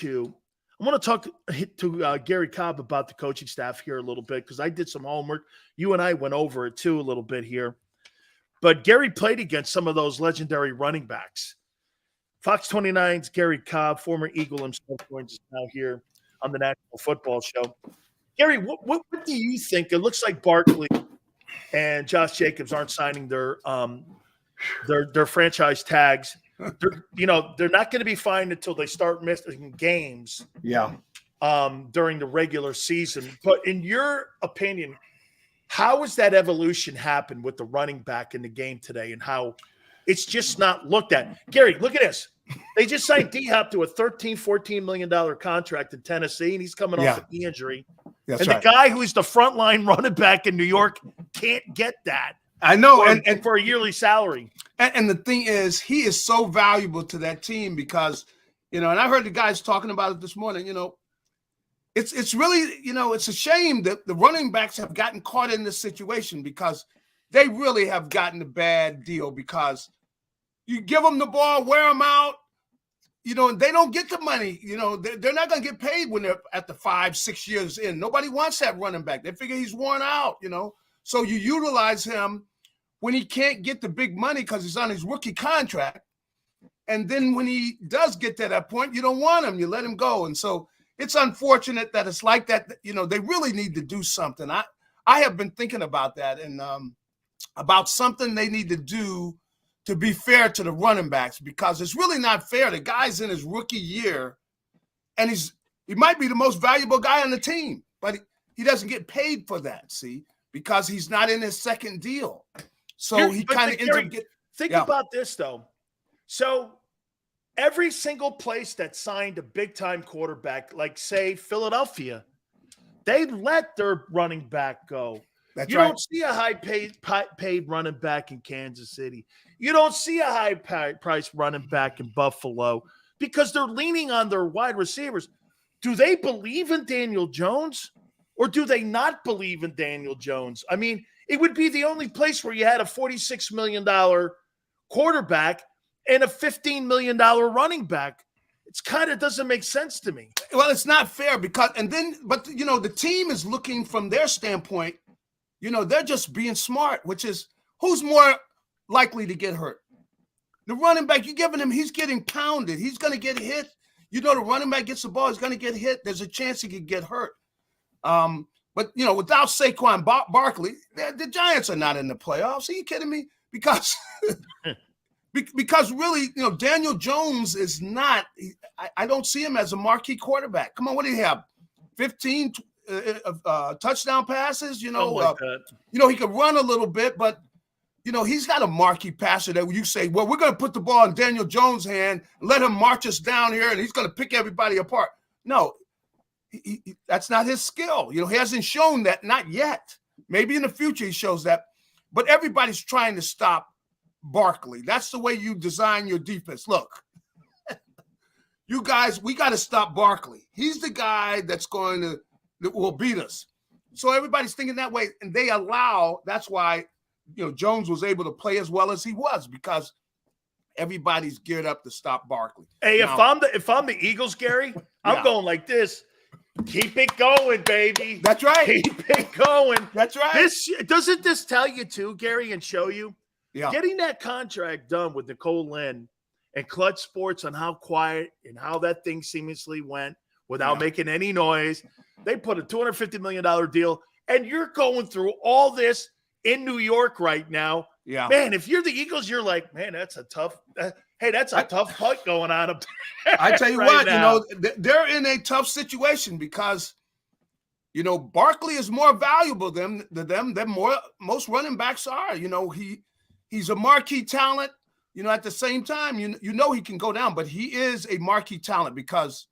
to I want to talk to Garry Cobb about the coaching staff here a little bit because I did some homework. You and I went over it too a little bit here. But Garry played against some of those legendary running backs. Fox 29's Garry Cobb, former Eagle himself, joins us now here on the National Football Show. Garry, what do you think? It looks like Barkley and Josh Jacobs aren't signing their franchise tags. They're not going to be fined until they start missing games. Yeah. During the regular season. But in your opinion, how has that evolution happened with the running back in the game today and how it's just not looked at? Garry, look at this. They just signed D-Hop to a $13-14 million contract in Tennessee, and he's coming off an knee injury. That's and right. The guy who is the frontline running back in New York can't get that. I know, and for a yearly salary. And the thing is, he is so valuable to that team because, and I heard the guys talking about it this morning, it's really, it's a shame that the running backs have gotten caught in this situation because they really have gotten a bad deal because you give them the ball, wear them out, and they don't get the money. They're not going to get paid when they're at the 5-6 years in. Nobody wants that running back. They figure he's worn out, So you utilize him when he can't get the big money because he's on his rookie contract. And then when he does get to that point, you don't want him. You let him go. And so it's unfortunate that it's like that. They really need to do something. I have been thinking about that and about something they need to do to be fair to the running backs because it's really not fair. The guy's in his rookie year and he might be the most valuable guy on the team, but he doesn't get paid for that, because he's not in his second deal. So he kind of ends up getting. Think about this, though. So every single place that signed a big-time quarterback, like, say, Philadelphia, they let their running back go. That's you right. don't see a high-paid running back in Kansas City. You don't see a high-priced running back in Buffalo because they're leaning on their wide receivers. Do they believe in Daniel Jones or do they not believe in Daniel Jones? I mean, it would be the only place where you had a $46 million quarterback and a $15 million running back. It's kind of doesn't make sense to me. Well, it's not fair but the team is looking from their standpoint, they're just being smart, which is who's more likely to get hurt? The running back, you're giving him, he's getting pounded. He's going to get hit. The running back gets the ball, he's going to get hit. There's a chance he could get hurt. But, without Saquon Barkley, the Giants are not in the playoffs. Are you kidding me? Because really, Daniel Jones is not – I don't see him as a marquee quarterback. Come on, what do you have? 15 touchdown passes? He could run a little bit, but, he's not a marquee passer that you say, well, we're going to put the ball in Daniel Jones' hand and let him march us down here, and he's going to pick everybody apart. No. That's not his skill. He hasn't shown that, not yet. Maybe in the future he shows that. But everybody's trying to stop Barkley. That's the way you design your defense. Look, you guys, we got to stop Barkley. He's the guy that will beat us. So everybody's thinking that way, and that's why Jones was able to play as well as he was because everybody's geared up to stop Barkley. Hey, now, if I'm the Eagles, Garry, I'm going like this. Keep it going, baby. That's right. Keep it going. That's right. Doesn't this tell you too, Garry, and show you? Yeah. Getting that contract done with Nicole Lynn and Clutch Sports on how quiet and how that thing seamlessly went without making any noise. They put a $250 million deal, and you're going through all this in New York right now. Yeah. Man, if you're the Eagles, you're like, man, that's a tough tough fight going on up there. I tell you right what, now. they're in a tough situation because, Barkley is more valuable than most running backs are. He's a marquee talent. At the same time, he can go down, but he is a marquee talent because,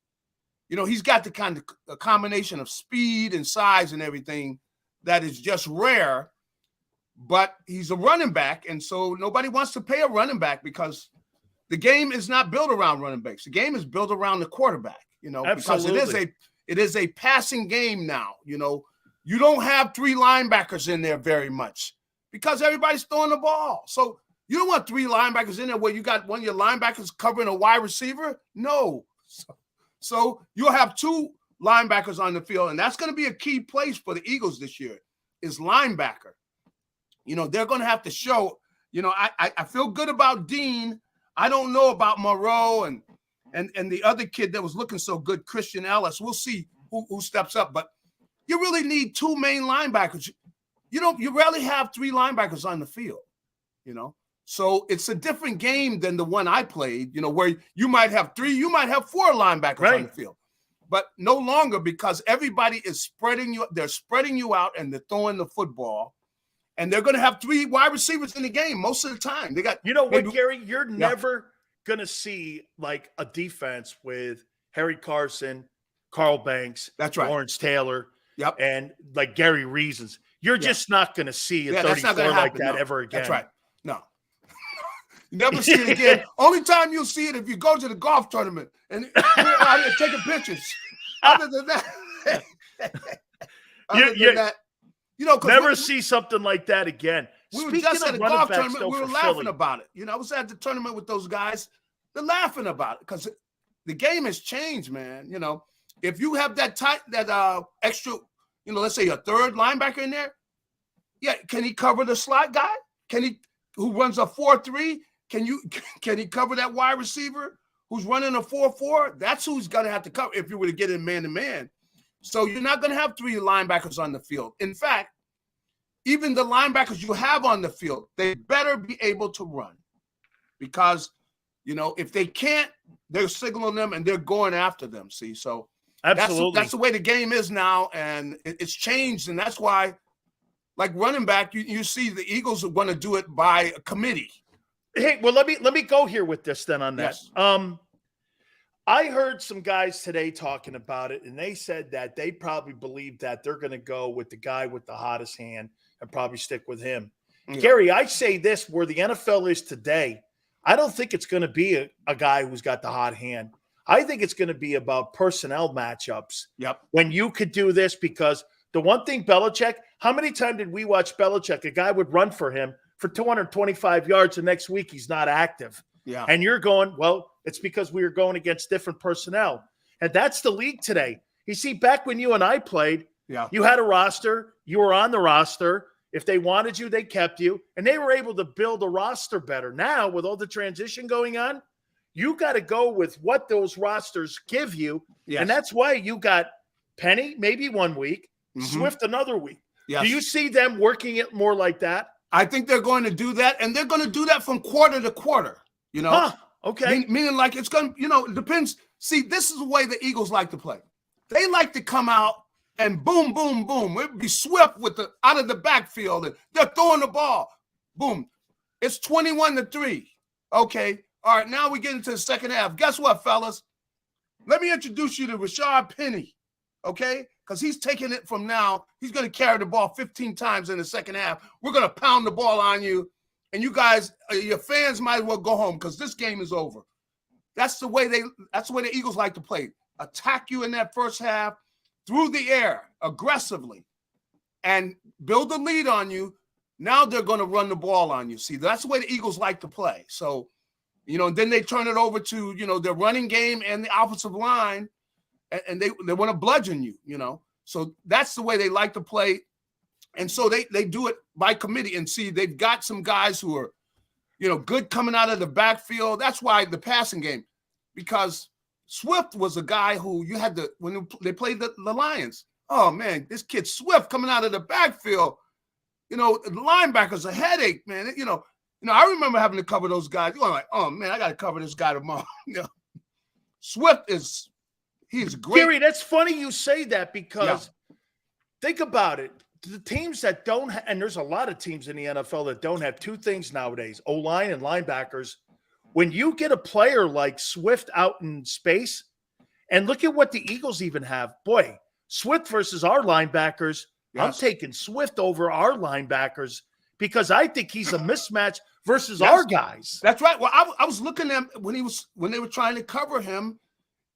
he's got the kind of a combination of speed and size and everything that is just rare. But he's a running back, and so nobody wants to pay a running back because the game is not built around running backs. The game is built around the quarterback, because it is a passing game now. You don't have three linebackers in there very much because everybody's throwing the ball. So you don't want three linebackers in there where you got one of your linebackers covering a wide receiver. No. So you'll have 2 linebackers on the field, and that's going to be a key place for the Eagles this year is linebacker. They're going to have to show, I feel good about Dean. I don't know about Moreau and the other kid that was looking so good, Christian Ellis. We'll see who steps up, but you really need 2 main linebackers. You rarely have 3 linebackers on the field, So it's a different game than the one I played, where you might have 3, you might have 4 linebackers on the field. But no longer, because everybody is spreading you. They're spreading you out and they're throwing the football. And they're going to have 3 wide receivers in the game most of the time. They got, what, Gary? You're never going to see like a defense with Harry Carson, Carl Banks, that's right, Lawrence Taylor, yep, and like Gary Reasons. You're just not going to see a 34 like that ever again. That's right. No. You never see it again. Only time you'll see it if you go to the golf tournament and we're out here taking pictures. Other than that, never see something like that again. We were just at a golf tournament. We were laughing about it. I was at the tournament with those guys. They're laughing about it because the game has changed, man. If you have that extra, let's say a third linebacker in there, can he cover the slot guy? Who runs a 4-3? Can he cover that wide receiver who's running a 4-4? That's who's going to have to cover if you were to get in man-to-man. So you're not going to have 3 linebackers on the field. In fact, even the linebackers you have on the field, they better be able to run because, if they can't, they're signaling them and they're going after them. See, so absolutely, that's the way the game is now, and it's changed, and that's why, like running back, you see the Eagles are going to do it by a committee. Hey, well, let me go here with this then on that. Yes. I heard some guys today talking about it, and they said that they probably believe that they're going to go with the guy with the hottest hand and probably stick with him. Yeah. Gary, I say this, where the NFL is today, I don't think it's going to be a guy who's got the hot hand. I think it's going to be about personnel matchups. Yep. When you could do this, because the one thing Belichick, how many times did we watch Belichick? A guy would run for him for 225 yards. The next week, he's not active. Yeah. And you're going, well, it's because we were going against different personnel. And that's the league today. You see, back when you and I played, you had a roster. You were on the roster. If they wanted you, they kept you. And they were able to build a roster better. Now, with all the transition going on, you got to go with what those rosters give you. Yes. And that's why you got Penny maybe 1 week, Swift another week. Yes. Do you see them working it more like that? I think they're going to do that, and they're going to do that from quarter to quarter, Okay. Meaning like it's going to, it depends. See, this is the way the Eagles like to play. They like to come out and boom, boom, boom. It would be Swift out of the backfield, and they're throwing the ball. Boom. It's 21-3. Okay. All right, now we get into the second half. Guess what, fellas? Let me introduce you to Rashad Penny, okay? Because he's taking it from now. He's going to carry the ball 15 times in the second half. We're going to pound the ball on you. And you guys, your fans might as well go home because this game is over. That's the way the Eagles like to play. Attack you in that first half through the air aggressively and build a lead on you. Now they're going to run the ball on you. See, that's the way the Eagles like to play. So, and then they turn it over to, their running game and the offensive line, and they want to bludgeon you, So that's the way they like to play. And so they do it by committee. And see, they've got some guys who are, good coming out of the backfield. That's why the passing game, because Swift was a guy who you had to, when they played the Lions, oh, man, this kid Swift coming out of the backfield, the linebacker's a headache, man. I remember having to cover those guys. You're like, oh, man, I got to cover this guy tomorrow. Swift he's great. Gary, that's funny you say that because think about it. The teams that don't and there's a lot of teams in the NFL that don't have two things nowadays, O-line and linebackers. When you get a player like Swift out in space, and look at what the Eagles even have. Boy, Swift versus our linebackers, I'm taking Swift over our linebackers because I think he's a mismatch versus our guys. That's right. Well, I was looking at when they were trying to cover him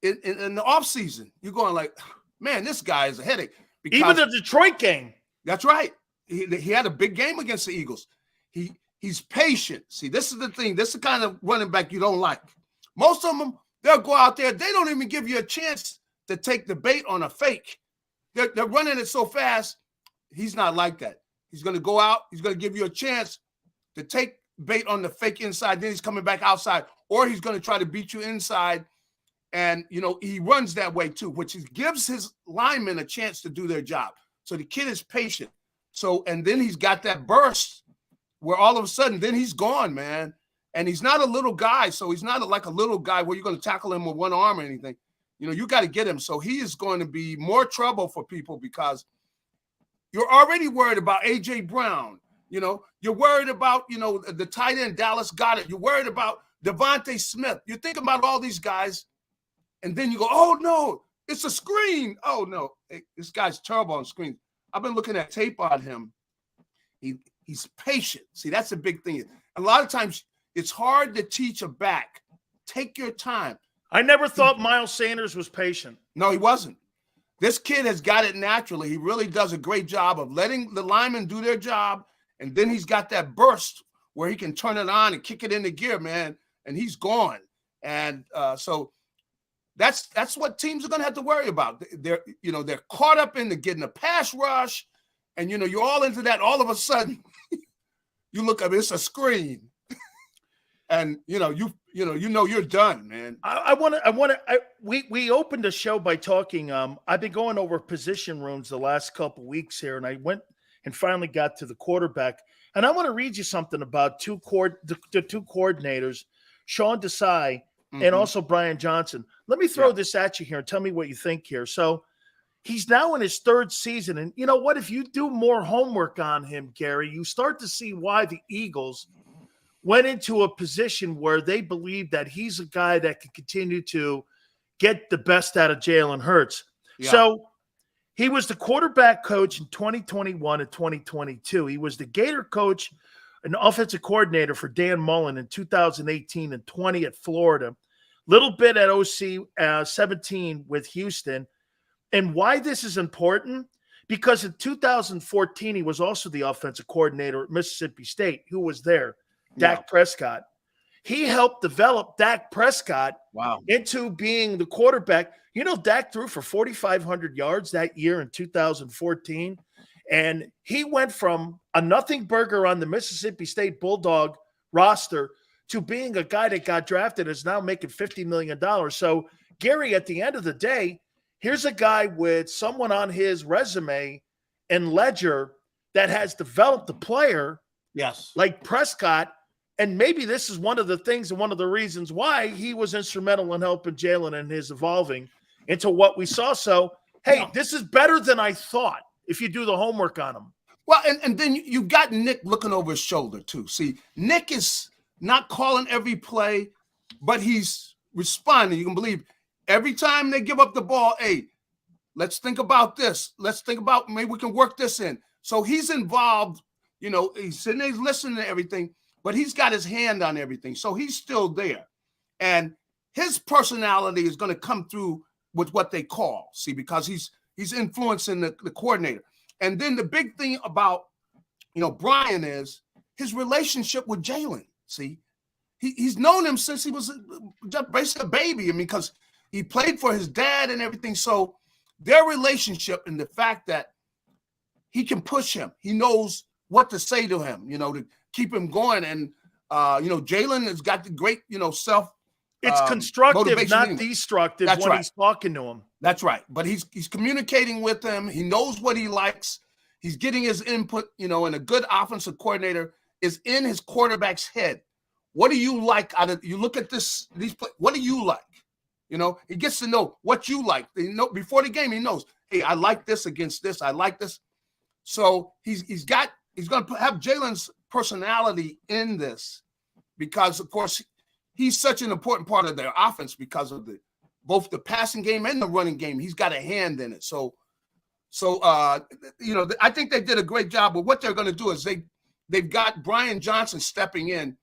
in the offseason. You're going like, man, this guy is a headache. Even the Detroit game. That's right. He had a big game against the Eagles. He's patient. See, this is the thing. This is the kind of running back you don't like. Most of them They'll go out there. They don't even give you a chance to take the bait on a fake. They're running it so fast. He's not like that. He's going to go out. He's going to give you a chance to take bait on the fake inside. Then he's coming back outside, or he's going to try to beat you inside. And, he runs that way too, which gives his linemen a chance to do their job. So the kid is patient. So, and then he's got that burst where all of a sudden, then he's gone, man. And he's not a little guy. So he's not like a little guy where you're going to tackle him with one arm or anything. You got to get him. So he is going to be more trouble for people because you're already worried about A.J. Brown. You're worried about, the tight end Dallas Goedert. You're worried about Devontae Smith. You're thinking about all these guys. And then you go, oh, no, it's a screen. Oh, no, this guy's terrible on screen. I've been looking at tape on him. He's patient. See, that's a big thing. A lot of times it's hard to teach a back. Take your time. I never thought Miles Sanders was patient. No, he wasn't. This kid has got it naturally. He really does a great job of letting the linemen do their job. And then he's got that burst where he can turn it on and kick it into gear, man. And he's gone. And so that's what teams are going to have to worry about. They're caught up into getting a pass rush. And, you're all into that. All of a sudden, you look up, it's a screen. And, you're done, man. We opened the show by talking. I've been going over position rooms the last couple weeks here, and I went and finally got to the quarterback. And I want to read you something about the two coordinators, Sean Desai and also Brian Johnson. Let me throw this at you here and tell me what you think here. So he's now in his third season. And you know what? If you do more homework on him, Gary, you start to see why the Eagles went into a position where they believe that he's a guy that can continue to get the best out of Jalen Hurts. Yeah. So he was the quarterback coach in 2021 and 2022. He was the Gator coach and offensive coordinator for Dan Mullen in 2018 and 20 at Florida. Little bit at OC 17 with Houston. And why this is important? Because in 2014, he was also the offensive coordinator at Mississippi State. Who was there? Dak Prescott. He helped develop Dak Prescott into being the quarterback. Dak threw for 4,500 yards that year in 2014. And he went from a nothing burger on the Mississippi State Bulldog roster to being a guy that got drafted and is now making $50 million. So, Gary, at the end of the day, here's a guy with someone on his resume and ledger that has developed a player like Prescott. And maybe this is one of the things and one of the reasons why he was instrumental in helping Jalen and his evolving into what we saw. So, hey, this is better than I thought if you do the homework on him. Well, and then you've got Nick looking over his shoulder too. See, Nick is not calling every play, but he's responding. You can believe every time they give up the ball, hey, let's think about this. Let's think about maybe we can work this in. So he's involved, he's sitting there, he's listening to everything. But he's got his hand on everything. So he's still there. And his personality is going to come through with what they call, see, because he's influencing the coordinator. And then the big thing about, Brian is his relationship with Jalen. See, he's known him since he was just basically a baby. Because he played for his dad and everything. So their relationship and the fact that he can push him, he knows what to say to him, to keep him going. And, Jalen has got the great, self. It's constructive, not destructive when he's talking to him. That's right. But he's communicating with him. He knows what he likes. He's getting his input, and a good offensive coordinator is in his quarterback's head. What do you like you look at these play, what do you like? He gets to know what you like. Before the game, he knows, hey, I like this against this. I like this. So he's going to have Jalen's personality in this because, of course, he's such an important part of their offense because of both the passing game and the running game. He's got a hand in it. So I think they did a great job. But what they're going to do is they've got Brian Johnson stepping in.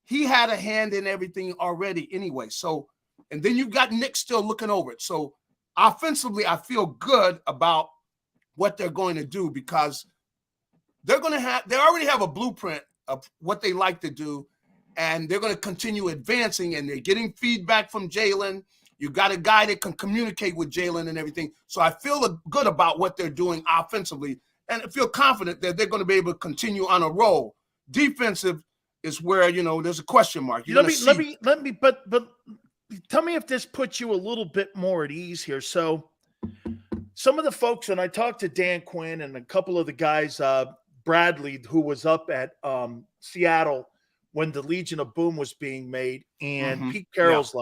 He had a hand in everything already anyway. So, and then you've got Nick still looking over it. So offensively, I feel good about what they're going to do because they already have a blueprint of what they like to do. and they're going to continue advancing, and they're getting feedback from Jalen. You got a guy that can communicate with Jalen and everything. So I feel good about what they're doing offensively, and I feel confident that they're going to be able to continue on a roll. Defensive is where, there's a question mark. Let me, but tell me if this puts you a little bit more at ease here. So some of the folks, and I talked to Dan Quinn and a couple of the guys, Bradley, who was up at Seattle when the Legion of Boom was being made, and Pete Carroll's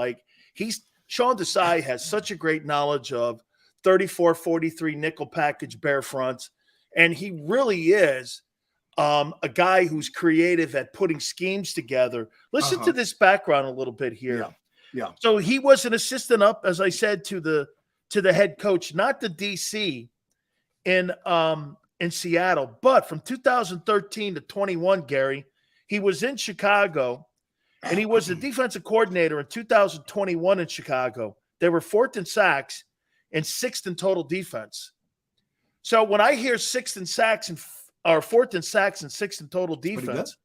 Sean Desai has such a great knowledge of 34-43 nickel package bear fronts, and he really is a guy who's creative at putting schemes together. Listen to this background a little bit here. Yeah. So he was an assistant up, as I said, to the head coach, not the DC in Seattle, but from 2013 to 21, Gary, he was in Chicago, and he was the defensive coordinator in 2021 in Chicago. They were 4th in sacks and 6th in total defense. So when I hear 6th in sacks or 4th in sacks and 6th in total defense,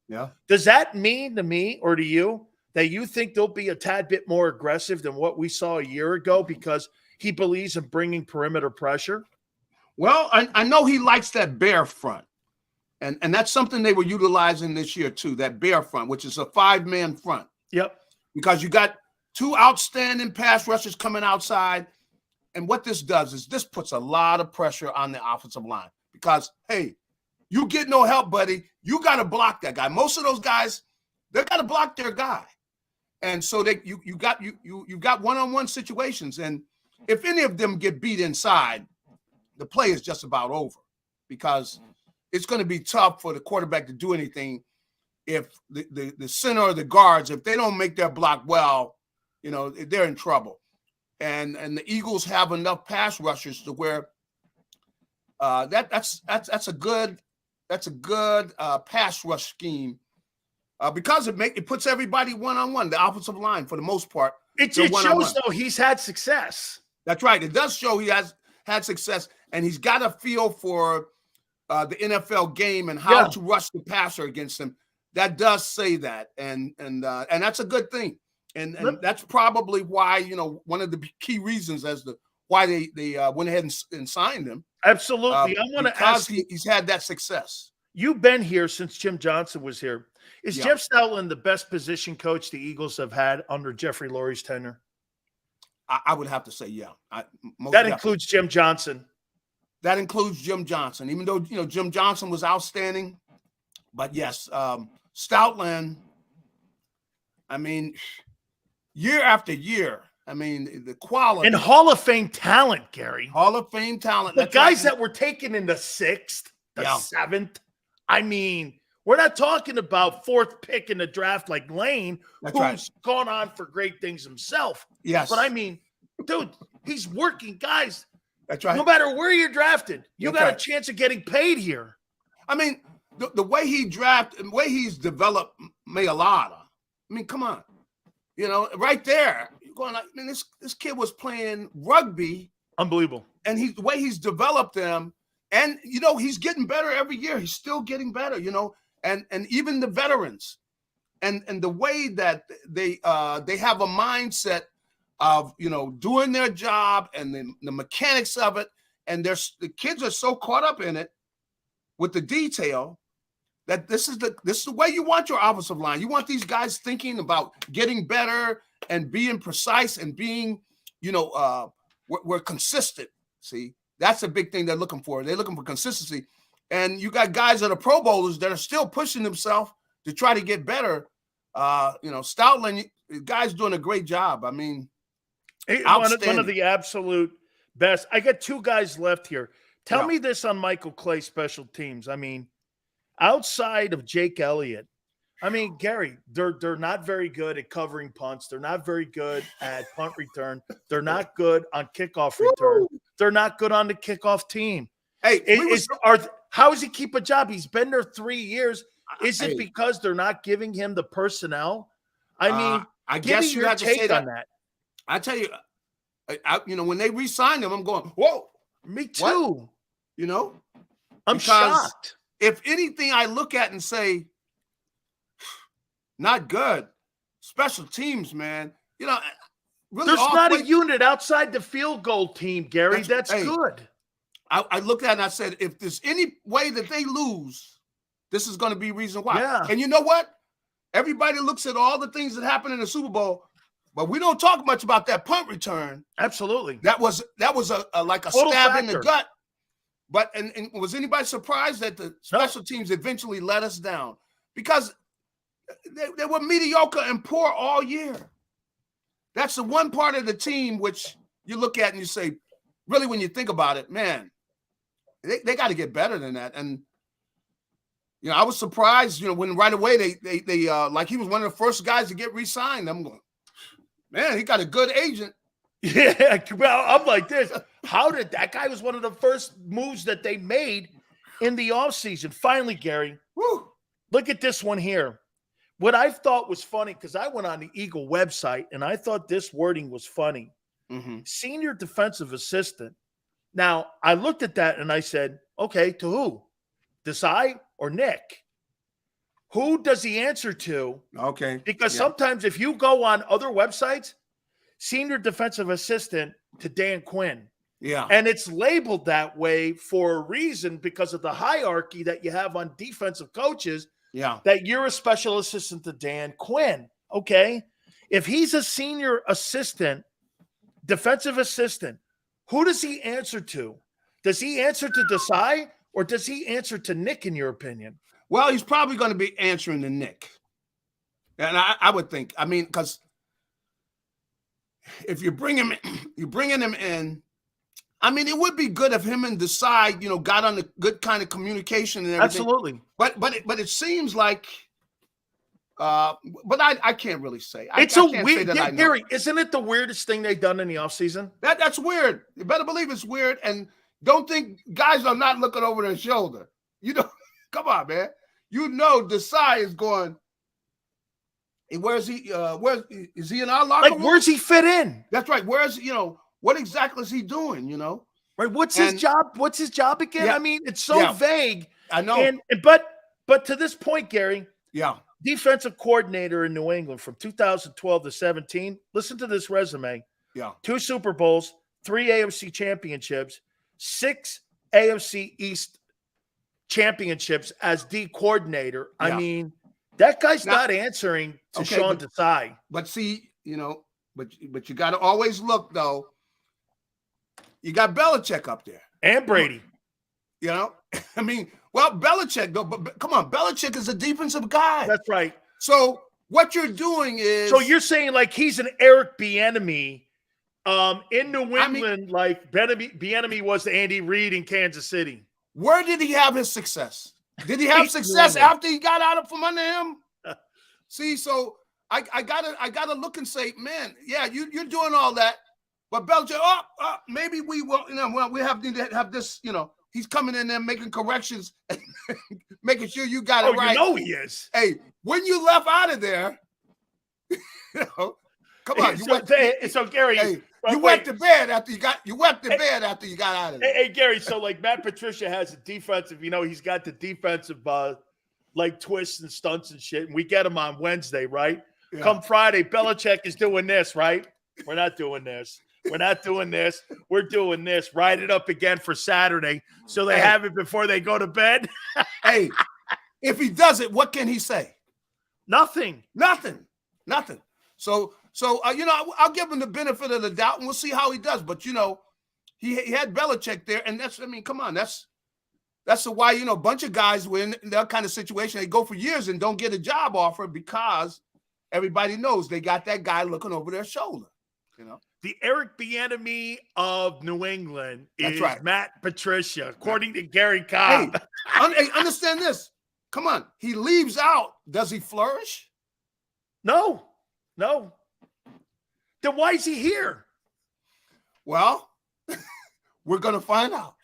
does that mean to me or to you that you think they'll be a tad bit more aggressive than what we saw a year ago because he believes in bringing perimeter pressure? Well, I know he likes that bear front. And that's something they were utilizing this year too, that bear front, which is a 5-man front. Yep. Because you got 2 outstanding pass rushers coming outside. And what this does is this puts a lot of pressure on the offensive line because, hey, you get no help, buddy. You got to block that guy. Most of those guys, they got to block their guy. And so you got one-on-one situations. And if any of them get beat inside, the play is just about over because it's going to be tough for the quarterback to do anything if the center or the guards, if they don't make their block well, they're in trouble. And the Eagles have enough pass rushers to where that's a good pass rush scheme because it puts everybody one-on-one, the offensive line for the most part. It shows though he's had success. That's right. It does show he has had success, and he's got a feel for the NFL game and how to rush the passer against him. That does say that, and that's a good thing. And that's probably why, one of the key reasons as to why they went ahead and signed him. Absolutely. I want to ask you, he's had that success. You've been here since Jim Johnson was here. Is Jeff Stoutland the best position coach the Eagles have had under Jeffrey Lurie's tenure? I would have to say, yeah. That includes Jim Johnson. That includes Jim Johnson, even though, Jim Johnson was outstanding. But yes, Stoutland, I mean, year after year, the quality. And Hall of Fame talent, Gary. Hall of Fame talent. The guys that were taken in the 6th, the 7th. We're not talking about 4th pick in the draft like Lane, who's gone on for great things himself. Yes. But dude, he's working guys. That's right. No matter where you're drafted, you got a chance of getting paid here. The way he drafted, the way he's developed Mayalata. Come on. Right there. You're going this kid was playing rugby. Unbelievable. And the way he's developed them, and he's getting better every year. He's still getting better, and even the veterans. And the way that they have a mindset of doing their job and the mechanics of it, and the kids are so caught up in it with the detail that this is the way you want your offensive line. You want these guys thinking about getting better and being precise and being we're consistent. See, that's a big thing they're looking for. They're looking for consistency, and you got guys that are Pro Bowlers that are still pushing themselves to try to get better. Stoutland, the guy's doing a great job. One of the absolute best. I got 2 guys left here. Tell me this on Michael Clay special teams. Outside of Jake Elliott, Gary, they're not very good at covering punts. They're not very good at punt return. They're not good on kickoff return. They're not good on the kickoff team. Hey, how does he keep a job? He's been there 3 years. Is it because they're not giving him the personnel? I guess you have to say on that. I tell you, when they re-signed him, I'm going, whoa. Me too. What? I'm shocked. If anything, I look at and say, not good. Special teams, man. You know, really, there's not a unit outside the field goal team, Gary. That's good. I looked at it and I said, if there's any way that they lose, this is going to be reason why. Yeah. And you know what? Everybody looks at all the things that happened in the Super Bowl, but we don't talk much about that punt return. Absolutely. That was a like a Total stab factor. in the gut. But and was anybody surprised that the special teams eventually let us down? Because they were mediocre and poor all year. That's the one part of the team which you look at and you say, really, when you think about it, man, they got to get better than that. And you know, I was surprised, you know, when right away they like he was one of the first guys to get re-signed. I'm going, man, he got a good agent. Yeah, well, I'm like this. How did that guy was one of the first moves that they made in the offseason? Finally, Gary, look at this one here. What I thought was funny, because I went on the Eagle website and I thought this wording was funny. Senior defensive assistant. Now, I looked at that and I said, okay, to who? Desai or Nick? Who does he answer to? Okay. Because sometimes if you go on other websites, senior defensive assistant to Dan Quinn. Yeah. And it's labeled that way for a reason because of the hierarchy that you have on defensive coaches. Yeah. That you're a special assistant to Dan Quinn. Okay. If he's a senior assistant, defensive assistant, who does he answer to? Does he answer to Desai or does he answer to Nick, in your opinion? Well, he's probably going to be answering to Nick. And I would think, I mean, because if you bring him, you're bringing him in. I mean, it would be good if him and Desai, you know, got on the good kind of communication and everything. Absolutely. But it seems like, but I can't really say. It's a weird, Gary. Isn't it the weirdest thing they've done in the offseason? That's weird. You better believe it's weird. And don't think guys are not looking over their shoulder. You know, come on, man. You know, Desai is going. Where's he? Where is he in our locker room? Like, where's he fit in? That's right. Where's, you know, what exactly is he doing? You know, right? What's his job? What's his job again? Yeah, I mean, it's so vague. I know. But to this point, Gary, yeah, defensive coordinator in New England from 2012 to 17. Listen to this resume. Yeah, 2 Super Bowls, 3 AFC championships, 6 AFC East championships as D coordinator. Yeah. I mean, that guy's not answering to Sean Desai. But see, you know, but you got to always look, though. You got Belichick up there. And Brady. You know? I mean, well, Belichick, though, but come on, Belichick is a defensive guy. That's right. So what you're doing is... So you're saying like he's an Eric Bieniemy in New England, like Bieniemy was to Andy Reid in Kansas City. Where did he have his success? Did he have success after he got out from under him? See, so I gotta look and say, man, yeah, you're doing all that, but Belichick, maybe we will, you know, we have to have this, you know, he's coming in there making corrections, making sure you got it right. You know he is. Hey, when you left out of there, you know, come on, so Gary. Hey, you wet the bed after you got after you got out of there. Hey, Gary, so like Matt Patricia has a defensive, you know, he's got the defensive like twists and stunts and shit, and we get him on Wednesday, right? Yeah. Come Friday, Belichick is doing this, right? We're not doing this. We're not doing this. We're doing this. Write it up again for Saturday so they have it before they go to bed. Hey, if he does it, what can he say? Nothing. So you know, I'll give him the benefit of the doubt, and we'll see how he does. But you know, he had Belichick there, and that's, I mean, come on, that's why, you know, a bunch of guys were in that kind of situation. They go for years and don't get a job offer because everybody knows they got that guy looking over their shoulder. You know, the Eric Bieniemy of New England is right. Matt Patricia, according to Garry Cobb. Hey, understand this. Come on, he leaves out. Does he flourish? No. Then why is he here? Well, we're going to find out.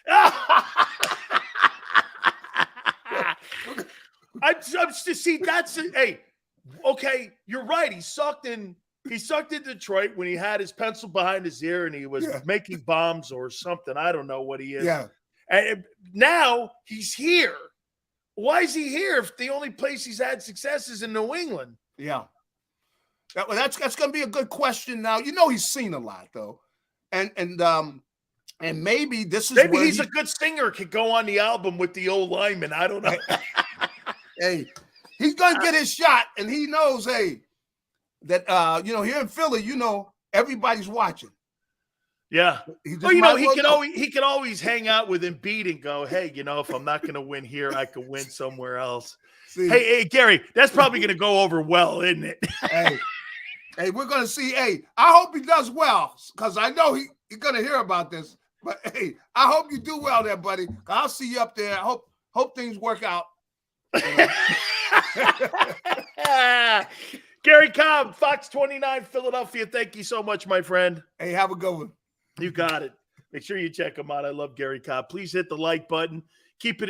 Okay, you're right. He sucked in Detroit when he had his pencil behind his ear and he was making bombs or something. I don't know what he is. Yeah. And now he's here. Why is he here if the only place he's had success is in New England? Yeah. That's going to be a good question. Now, you know, he's seen a lot though. And maybe this is maybe where he's a good singer, could go on the album with the old lineman. I don't know. Hey, he's going to get his shot, and he knows, hey, that you know, here in Philly, you know, everybody's watching. Yeah. Well, you know, he could always hang out with Embiid and go, hey, you know, if I'm not going to win here, I could win somewhere else. See, hey, Gary, that's probably going to go over well, isn't it? Hey, we're going to see. Hey, I hope he does well, because I know he's going to hear about this. But, hey, I hope you do well there, buddy. I'll see you up there. I hope things work out. Garry Cobb, Fox 29, Philadelphia. Thank you so much, my friend. Hey, have a good one. You got it. Make sure you check him out. I love Garry Cobb. Please hit the like button. Keep it here.